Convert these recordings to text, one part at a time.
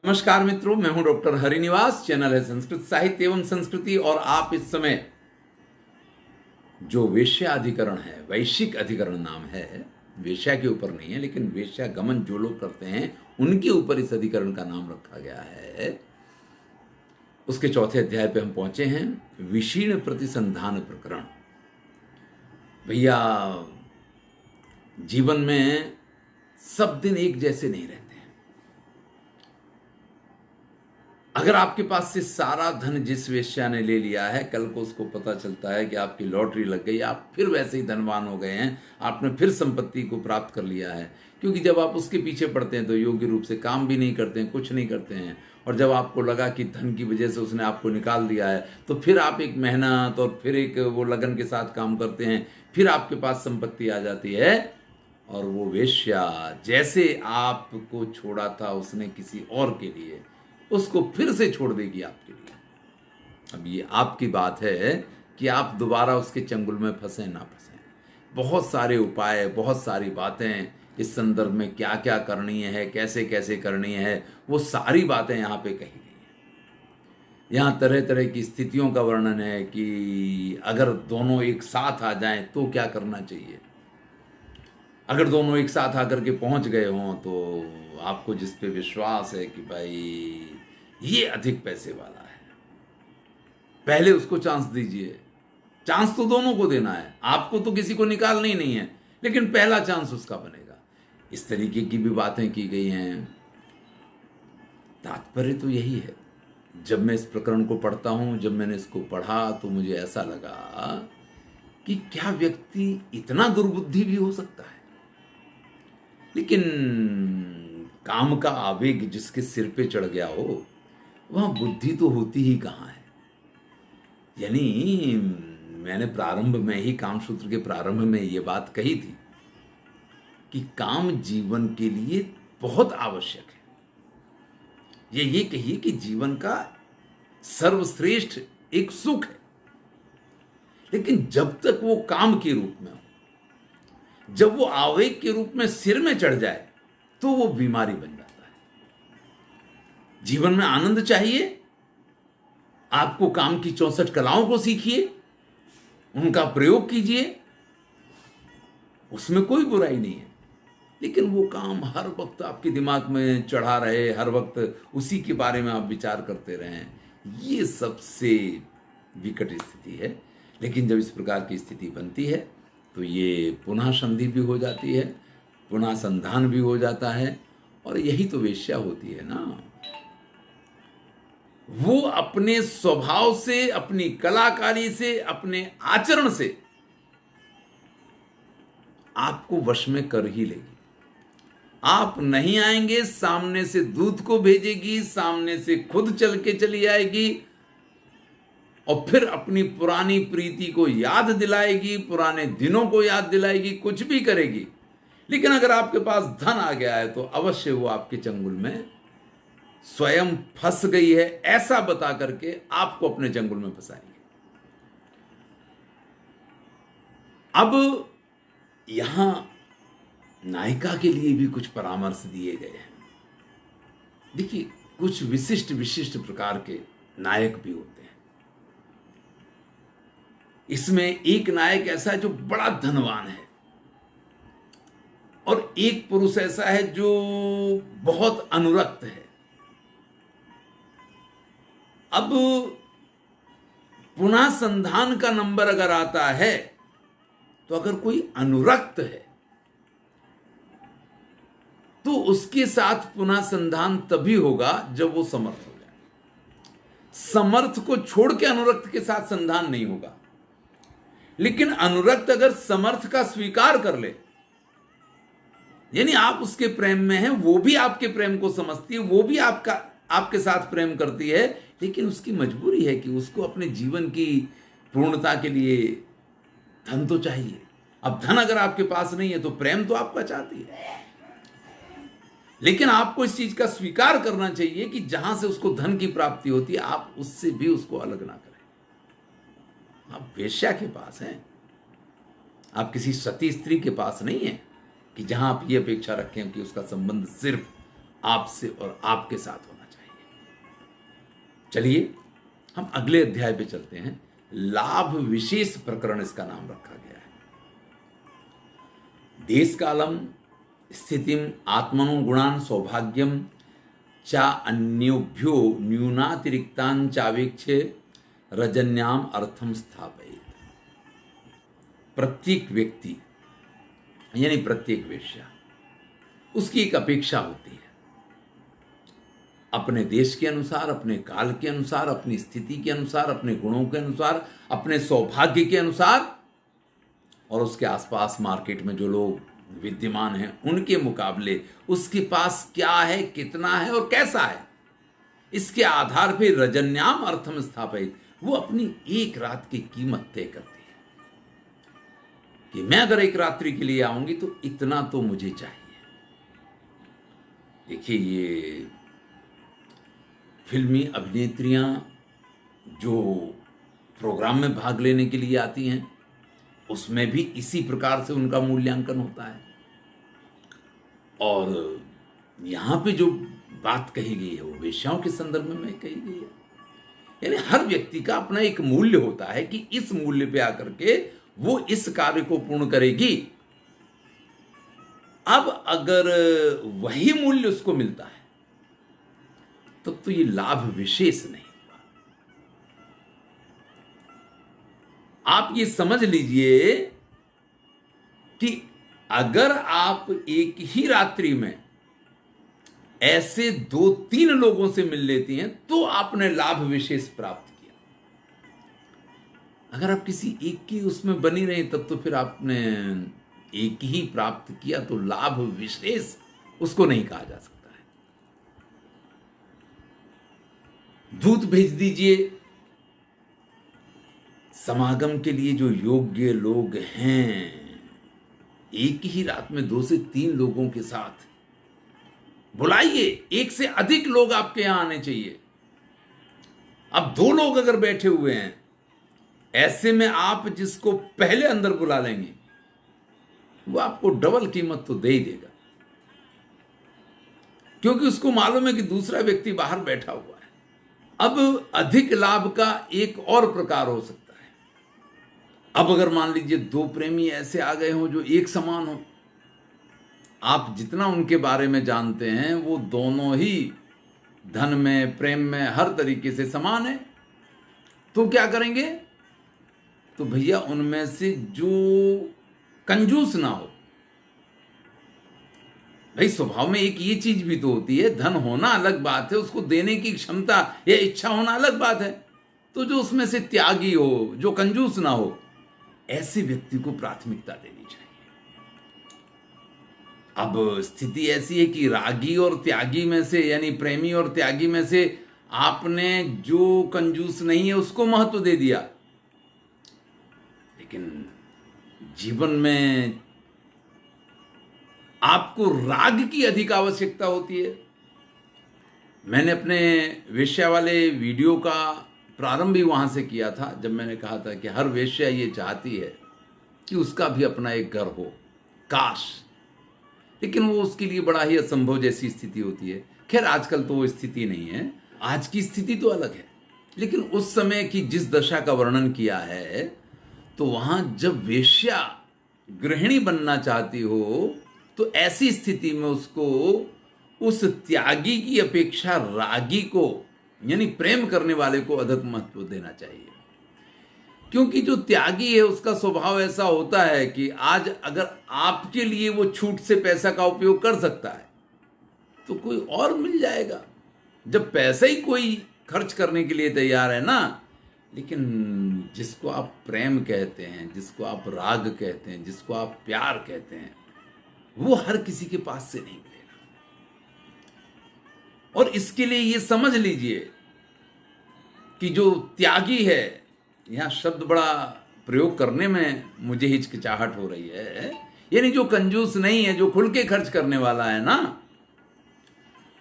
नमस्कार मित्रों, मैं हूं डॉक्टर हरिनिवास। चैनल है संस्कृत साहित्य एवं संस्कृति और आप इस समय जो वेश्या अधिकरण है, वैश्विक अधिकरण नाम है, वेश्या के ऊपर नहीं है लेकिन वेश्या गमन जो लोग करते हैं उनके ऊपर इस अधिकरण का नाम रखा गया है। उसके चौथे अध्याय पे हम पहुंचे हैं, विशीर्ण प्रतिसंधान प्रकरण। भैया, जीवन में सब दिन एक जैसे नहीं रहते। अगर आपके पास से सारा धन जिस वेश्या ने ले लिया है, कल को उसको पता चलता है कि आपकी लॉटरी लग गई, आप फिर वैसे ही धनवान हो गए हैं, आपने फिर संपत्ति को प्राप्त कर लिया है। क्योंकि जब आप उसके पीछे पड़ते हैं तो योग्य रूप से काम भी नहीं करते हैं, कुछ नहीं करते हैं, और जब आपको लगा कि धन की वजह से उसने आपको निकाल दिया है तो फिर आप एक मेहनत और फिर एक वो लगन के साथ काम करते हैं, फिर आपके पास संपत्ति आ जाती है। और वो वेश्या जैसे आपको छोड़ा था उसने किसी और के लिए, उसको फिर से छोड़ देगी आपके लिए। अब ये आपकी बात है कि आप दोबारा उसके चंगुल में फंसे ना फंसे। बहुत सारे उपाय, बहुत सारी बातें इस संदर्भ में क्या क्या करनी है, कैसे कैसे करनी है, वो सारी बातें यहाँ पे कही गई हैं। यहाँ तरह तरह की स्थितियों का वर्णन है कि अगर दोनों एक साथ आ जाएं तो क्या करना चाहिए। अगर दोनों एक साथ आकर के पहुंच गए हों तो आपको जिस पे विश्वास है कि भाई ये अधिक पैसे वाला है, पहले उसको चांस दीजिए। चांस तो दोनों को देना है, आपको तो किसी को निकालना ही नहीं है, लेकिन पहला चांस उसका बनेगा। इस तरीके की भी बातें की गई हैं। तात्पर्य तो यही है। जब मैं इस प्रकरण को पढ़ता हूं, जब मैंने इसको पढ़ा तो मुझे ऐसा लगा कि क्या व्यक्ति इतना दुर्बुद्धि भी हो सकता है। लेकिन काम का आवेग जिसके सिर पे चढ़ गया हो, वहां बुद्धि तो होती ही कहां है। यानी मैंने प्रारंभ में ही, कामसूत्र के प्रारंभ में ये बात कही थी कि काम जीवन के लिए बहुत आवश्यक है। ये कहिए कि जीवन का सर्वश्रेष्ठ एक सुख है, लेकिन जब तक वो काम के रूप में हो, जब वो आवेग के रूप में सिर में चढ़ जाए तो वो बीमारी बन जाता है। जीवन में आनंद चाहिए, आपको काम की 64 कलाओं को सीखिए, उनका प्रयोग कीजिए, उसमें कोई बुराई नहीं है। लेकिन वो काम हर वक्त आपके दिमाग में चढ़ा रहे, हर वक्त उसी के बारे में आप विचार करते रहें, ये सबसे विकट स्थिति है। लेकिन जब इस प्रकार की स्थिति बनती है तो ये पुनः संधि भी हो जाती है, पुनः संधान भी हो जाता है। और यही तो वेश्या होती है ना। वो अपने स्वभाव से, अपनी कलाकारी से, अपने आचरण से आपको वश में कर ही लेगी। आप नहीं आएंगे, सामने से दूत को भेजेगी, सामने से खुद चल के चली आएगी और फिर अपनी पुरानी प्रीति को याद दिलाएगी, पुराने दिनों को याद दिलाएगी, कुछ भी करेगी। लेकिन अगर आपके पास धन आ गया है तो अवश्य वो आपके चंगुल में स्वयं फंस गई है, ऐसा बता करके आपको अपने चंगुल में फंसाएगी। अब यहां नायिका के लिए भी कुछ परामर्श दिए गए हैं। देखिए, कुछ विशिष्ट विशिष्ट प्रकार के नायक भी होते हैं। इसमें एक नायक ऐसा है जो बड़ा धनवान है, और एक पुरुष ऐसा है जो बहुत अनुरक्त है। अब पुनः संधान का नंबर अगर आता है तो अगर कोई अनुरक्त है तो उसके साथ पुनः संधान तभी होगा जब वो समर्थ हो जाए। समर्थ को छोड़ के अनुरक्त के साथ संधान नहीं होगा। लेकिन अनुरक्त अगर समर्थ का स्वीकार कर ले, यानी आप उसके प्रेम में हैं, वो भी आपके प्रेम को समझती है, वो भी आपके साथ प्रेम करती है, लेकिन उसकी मजबूरी है कि उसको अपने जीवन की पूर्णता के लिए धन तो चाहिए। अब धन अगर आपके पास नहीं है तो प्रेम तो आपका चाहती है, लेकिन आपको इस चीज का स्वीकार करना चाहिए कि जहां से उसको धन की प्राप्ति होती है, आप उससे भी उसको अलग ना करें। आप वेश्या के पास हैं, आप किसी सती स्त्री के पास नहीं है कि जहां आप ये अपेक्षा रखें कि उसका संबंध सिर्फ आपसे और आपके साथ होना चाहिए। चलिए हम अगले अध्याय पे चलते हैं। लाभ विशेष प्रकरण इसका नाम रखा गया है। देश कालम स्थितिम आत्मनो गुणान सौभाग्यम चा अन्योभ्यो न्यूनातिरिक्तान चावेक्षे रजन्याम अर्थम स्थापयेत। प्रत्येक व्यक्ति यानी प्रत्येक वेश्या, उसकी एक अपेक्षा होती है अपने देश के अनुसार, अपने काल के अनुसार, अपनी स्थिति के अनुसार, अपने गुणों के अनुसार, अपने सौभाग्य के अनुसार, और उसके आसपास मार्केट में जो लोग विद्यमान हैं उनके मुकाबले उसके पास क्या है, कितना है और कैसा है, इसके आधार पर रजन्याम अर्थम स्थापित, वो अपनी एक रात की कीमत तय करती है कि मैं अगर एक रात्रि के लिए आऊंगी तो इतना तो मुझे चाहिए। देखिए, ये फिल्मी अभिनेत्रियां जो प्रोग्राम में भाग लेने के लिए आती हैं, उसमें भी इसी प्रकार से उनका मूल्यांकन होता है। और यहाँ पे जो बात कही गई है वो वेश्याओं के संदर्भ में कही गई है। यानी हर व्यक्ति का अपना एक मूल्य होता है कि इस मूल्य पे आकर के वो इस कार्य को पूर्ण करेगी। अब अगर वही मूल्य उसको मिलता है तब तो ये लाभ विशेष नहीं हुआ। आप ये समझ लीजिए कि अगर आप एक ही रात्रि में ऐसे 2-3 लोगों से मिल लेती हैं तो आपने लाभ विशेष प्राप्त किया। अगर आप किसी एक की उसमें बनी रही तब तो फिर आपने एक ही प्राप्त किया, तो लाभ विशेष उसको नहीं कहा जा सकता है। दूत भेज दीजिए समागम के लिए जो योग्य लोग हैं, एक ही रात में 2 से 3 लोगों के साथ बुलाइए। 1 से अधिक लोग आपके यहां आने चाहिए। अब 2 लोग अगर बैठे हुए हैं, ऐसे में आप जिसको पहले अंदर बुला लेंगे वो आपको डबल कीमत तो दे ही देगा, क्योंकि उसको मालूम है कि दूसरा व्यक्ति बाहर बैठा हुआ है। अब अधिक लाभ का एक और प्रकार हो सकता है। अब अगर मान लीजिए 2 प्रेमी ऐसे आ गए हों जो एक समान हो, आप जितना उनके बारे में जानते हैं वो दोनों ही धन में, प्रेम में, हर तरीके से समान है, तो क्या करेंगे? तो भैया उनमें से जो कंजूस ना हो, भाई स्वभाव में एक ये चीज भी तो होती है, धन होना अलग बात है, उसको देने की क्षमता या इच्छा होना अलग बात है, तो जो उसमें से त्यागी हो, जो कंजूस ना हो, ऐसे व्यक्ति को प्राथमिकता देनी चाहिए। अब स्थिति ऐसी है कि रागी और त्यागी में से, यानी प्रेमी और त्यागी में से आपने जो कंजूस नहीं है उसको महत्व दे दिया, लेकिन जीवन में आपको राग की अधिक आवश्यकता होती है। मैंने अपने वेश्या वाले वीडियो का प्रारंभ भी वहां से किया था, जब मैंने कहा था कि हर वेश्या ये चाहती है कि उसका भी अपना एक घर हो, काश, लेकिन वो उसके लिए बड़ा ही असंभव जैसी स्थिति होती है। खैर आजकल तो वो स्थिति नहीं है, आज की स्थिति तो अलग है, लेकिन उस समय की जिस दशा का वर्णन किया है, तो वहां जब वेश्या गृहिणी बनना चाहती हो तो ऐसी स्थिति में उसको उस त्यागी की अपेक्षा रागी को, यानी प्रेम करने वाले को अधिक महत्व देना चाहिए। क्योंकि जो त्यागी है उसका स्वभाव ऐसा होता है कि आज अगर आपके लिए वो छूट से पैसा का उपयोग कर सकता है तो कोई और मिल जाएगा। जब पैसा ही कोई खर्च करने के लिए तैयार है ना, लेकिन जिसको आप प्रेम कहते हैं, जिसको आप राग कहते हैं, जिसको आप प्यार कहते हैं, वो हर किसी के पास से नहीं मिलेगा। और इसके लिए ये समझ लीजिए कि जो त्यागी है, यहां शब्द बड़ा प्रयोग करने में मुझे हिचकिचाहट हो रही है, यानी जो कंजूस नहीं है, जो खुल के खर्च करने वाला है ना,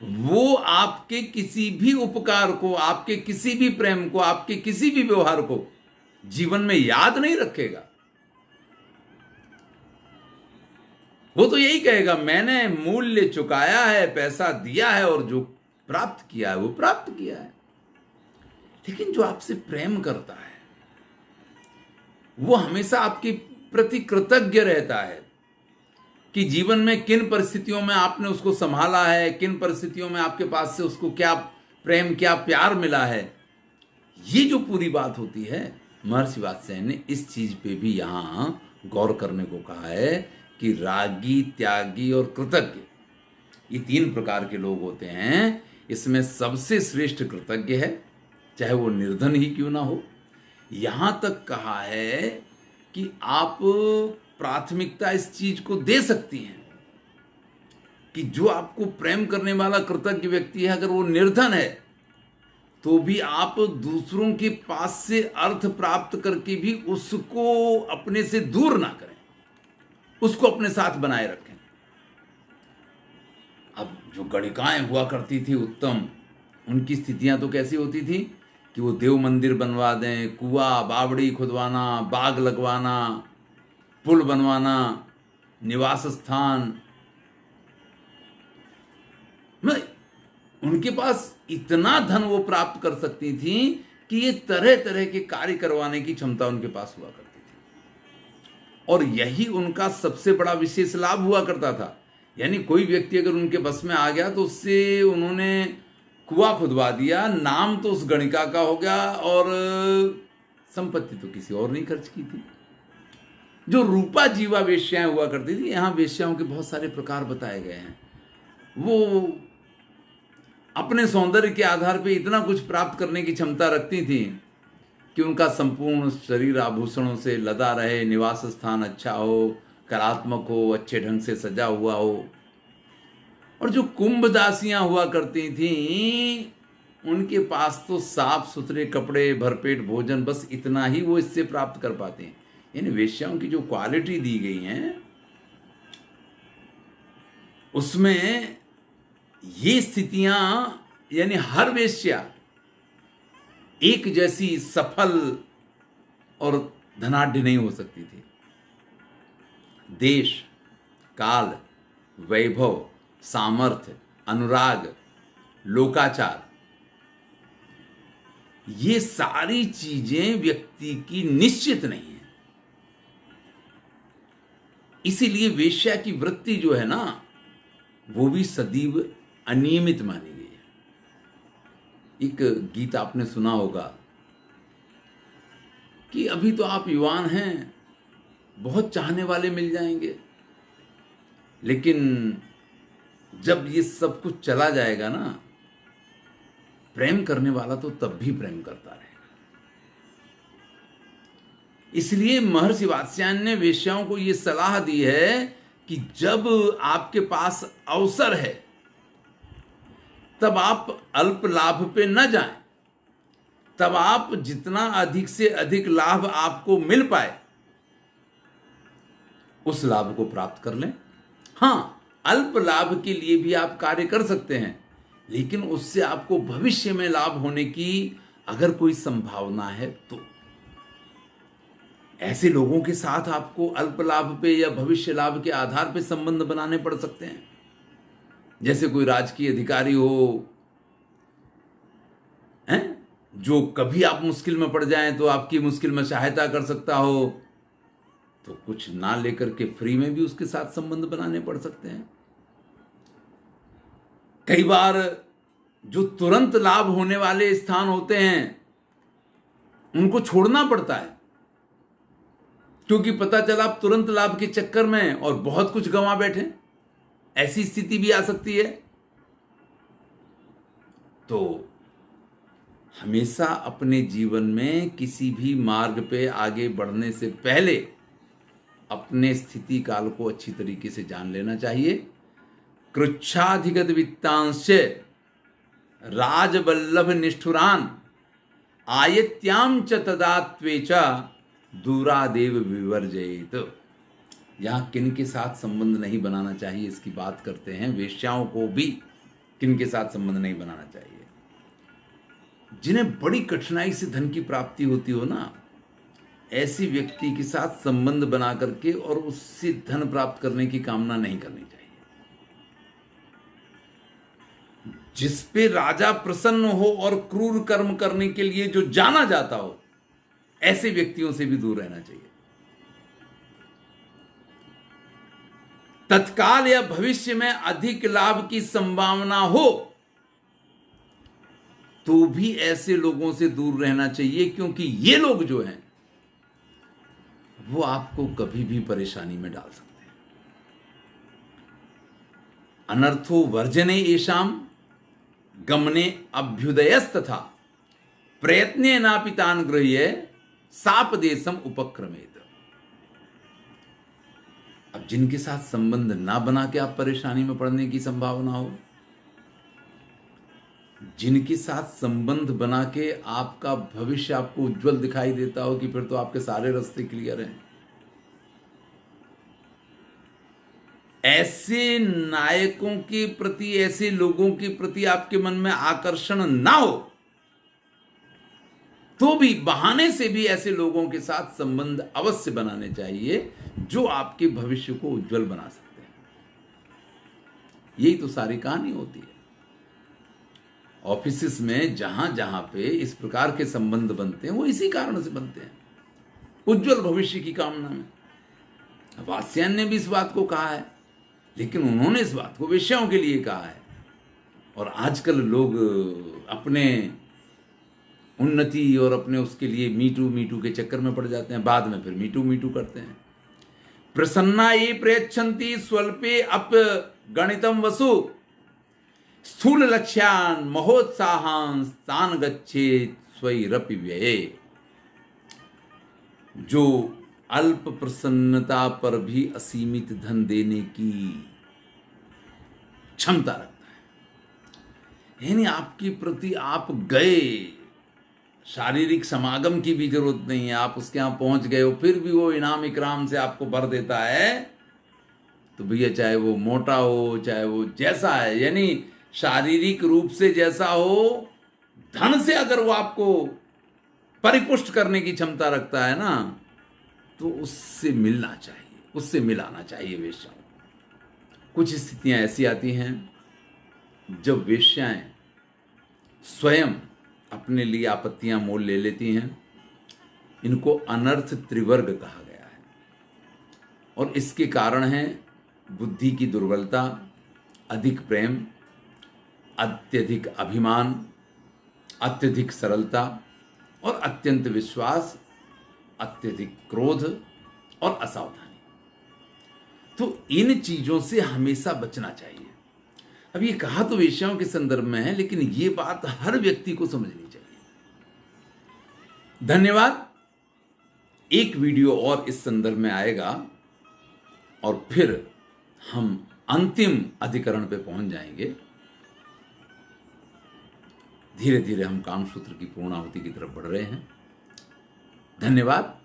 वो आपके किसी भी उपकार को, आपके किसी भी प्रेम को, आपके किसी भी व्यवहार को जीवन में याद नहीं रखेगा। वो तो यही कहेगा मैंने मूल्य चुकाया है, पैसा दिया है और जो प्राप्त किया है वो प्राप्त किया है। लेकिन जो आपसे प्रेम करता है वो हमेशा आपके प्रति कृतज्ञ रहता है कि जीवन में किन परिस्थितियों में आपने उसको संभाला है, किन परिस्थितियों में आपके पास से उसको क्या प्रेम, क्या प्यार मिला है। ये जो पूरी बात होती है, महर्षि वात्स्यायन ने इस चीज पे भी यहां गौर करने को कहा है कि रागी, त्यागी और कृतज्ञ, ये 3 प्रकार के लोग होते हैं। इसमें सबसे श्रेष्ठ कृतज्ञ है, चाहे वो निर्धन ही क्यों ना हो। यहां तक कहा है कि आप प्राथमिकता इस चीज को दे सकती हैं कि जो आपको प्रेम करने वाला कृतज्ञ व्यक्ति है, अगर वो निर्धन है तो भी आप दूसरों के पास से अर्थ प्राप्त करके भी उसको अपने से दूर ना करें, उसको अपने साथ बनाए रखें। अब जो गणिकाएं हुआ करती थी उत्तम, उनकी स्थितियां तो कैसी होती थी कि वो देव मंदिर बनवा दें, कुआं बावड़ी खुदवाना, बाग लगवाना, पुल बनवाना, निवास स्थान, उनके पास इतना धन वो प्राप्त कर सकती थी कि ये तरह तरह के कार्य करवाने की क्षमता उनके पास हुआ करती थी। और यही उनका सबसे बड़ा विशेष लाभ हुआ करता था। यानी कोई व्यक्ति अगर उनके बस में आ गया तो उससे उन्होंने कुआं खुदवा दिया, नाम तो उस गणिका का हो गया और संपत्ति तो किसी और ने खर्च की थी। जो रूपा जीवा वेश्याएं हुआ करती थी, यहां वेश्याओं के बहुत सारे प्रकार बताए गए हैं। वो अपने सौंदर्य के आधार पे इतना कुछ प्राप्त करने की क्षमता रखती थी कि उनका संपूर्ण शरीर आभूषणों से लदा रहे, निवास स्थान अच्छा हो, कलात्मक हो, अच्छे ढंग से सजा हुआ हो। और जो कुंभदासियां हुआ करती थी, उनके पास तो साफ सुथरे कपड़े, भरपेट भोजन, बस इतना ही वो इससे प्राप्त कर पाते हैं। यानी वेश्याओं की जो क्वालिटी दी गई है उसमें ये स्थितियां, यानी हर वेश्या एक जैसी सफल और धनाढ्य नहीं हो सकती थी। देश, काल, वैभव, सामर्थ्य, अनुराग, लोकाचार, ये सारी चीजें व्यक्ति की निश्चित नहीं है। इसीलिए वेश्या की वृत्ति जो है ना, वो भी सदैव अनियमित मानी गई है। एक गीत आपने सुना होगा कि अभी तो आप युवान हैं, बहुत चाहने वाले मिल जाएंगे, लेकिन जब ये सब कुछ चला जाएगा ना, प्रेम करने वाला तो तब भी प्रेम करता रहेगा। इसलिए महर्षि वात्स्यायन ने वेश्याओं को यह सलाह दी है कि जब आपके पास अवसर है तब आप अल्प लाभ पे न जाएं, तब आप जितना अधिक से अधिक लाभ आपको मिल पाए उस लाभ को प्राप्त कर लें। हां, अल्प लाभ के लिए भी आप कार्य कर सकते हैं, लेकिन उससे आपको भविष्य में लाभ होने की अगर कोई संभावना है तो ऐसे लोगों के साथ आपको अल्प लाभ पे या भविष्य लाभ के आधार पे संबंध बनाने पड़ सकते हैं। जैसे कोई राजकीय अधिकारी हो, हैं, जो कभी आप मुश्किल में पड़ जाएं तो आपकी मुश्किल में सहायता कर सकता हो, तो कुछ ना लेकर के फ्री में भी उसके साथ संबंध बनाने पड़ सकते हैं। कई बार जो तुरंत लाभ होने वाले स्थान होते हैं उनको छोड़ना पड़ता है, क्योंकि पता चला आप तुरंत लाभ के चक्कर में और बहुत कुछ गंवा बैठे। ऐसी स्थिति भी आ सकती है। तो हमेशा अपने जीवन में किसी भी मार्ग पे आगे बढ़ने से पहले अपने स्थिति काल को अच्छी तरीके से जान लेना चाहिए। कृच्छाधिगत वित्तांश राजवल्लभ निष्ठुरान आयत्याम च तदात्वेच दूरादेव विवर्जयेत। यहां किन के साथ संबंध नहीं बनाना चाहिए इसकी बात करते हैं। वेश्याओं को भी किन के साथ संबंध नहीं बनाना चाहिए। जिन्हें बड़ी कठिनाई से धन की प्राप्ति होती हो ना, ऐसी व्यक्ति के साथ संबंध बना करके और उससे धन प्राप्त करने की कामना नहीं करनी चाहिए। जिस पे राजा प्रसन्न हो और क्रूर कर्म करने के लिए जो जाना जाता हो, ऐसे व्यक्तियों से भी दूर रहना चाहिए। तत्काल या भविष्य में अधिक लाभ की संभावना हो तो भी ऐसे लोगों से दूर रहना चाहिए, क्योंकि ये लोग जो हैं वो आपको कभी भी परेशानी में डाल सकते हैं। अनर्थो वर्जने येषाम गमने अभ्युदयस्तथा प्रयत्ने नापितान गृह्य सापदेशम उपक्रमेत। अब जिनके साथ संबंध ना बना के आप परेशानी में पड़ने की संभावना हो, जिनके साथ संबंध बना के आपका भविष्य आपको उज्जवल दिखाई देता हो कि फिर तो आपके सारे रास्ते क्लियर हैं, ऐसे नायकों के प्रति, ऐसे लोगों के प्रति आपके मन में आकर्षण ना हो तो भी बहाने से भी ऐसे लोगों के साथ संबंध अवश्य बनाने चाहिए जो आपके भविष्य को उज्जवल बना सकते हैं। यही तो सारी कहानी होती है। ऑफिसेस में जहां जहां पे इस प्रकार के संबंध बनते हैं वो इसी कारण से बनते हैं, उज्जवल भविष्य की कामना में। वात्स्यायन ने भी इस बात को कहा है, लेकिन उन्होंने इस बात को वेश्याओं के लिए कहा है। और आजकल लोग अपने उन्नति और अपने उसके लिए मीटू के चक्कर में पड़ जाते हैं, बाद में फिर मीटू करते हैं। प्रसन्ना ये प्रयच्छन्ति स्वल्पे अप गणितम वसु स्थूल लक्ष्यान महोत्साहान तान गच्छेत स्वैरपि व्यये। जो अल्प प्रसन्नता पर भी असीमित धन देने की क्षमता रखता है, यानी आपके प्रति आप गए, शारीरिक समागम की भी जरूरत नहीं है, आप उसके यहां पहुंच गए हो, फिर भी वो इनाम इकराम से आपको भर देता है, तो भैया चाहे वो मोटा हो, चाहे वो जैसा है, यानी शारीरिक रूप से जैसा हो, धन से अगर वो आपको परिपुष्ट करने की क्षमता रखता है ना, तो उससे मिलना चाहिए, उससे मिलाना चाहिए वेश्याओं। कुछ स्थितियां ऐसी आती हैं जब वेश्याएं स्वयं अपने लिए आपत्तियां मोल ले लेती हैं। इनको अनर्थ त्रिवर्ग कहा गया है और इसके कारण है बुद्धि की दुर्बलता, अधिक प्रेम, अत्यधिक अभिमान, अत्यधिक सरलता और अत्यंत विश्वास, अत्यधिक क्रोध और असावधानी। तो इन चीजों से हमेशा बचना चाहिए। अब ये कहा तो वेश्याओं के संदर्भ में है, लेकिन ये बात हर व्यक्ति को समझनी चाहिए। धन्यवाद। एक वीडियो और इस संदर्भ में आएगा और फिर हम अंतिम अधिकरण पे पहुंच जाएंगे। धीरे धीरे हम कामसूत्र की पूर्णाहुति की तरफ बढ़ रहे हैं। धन्यवाद।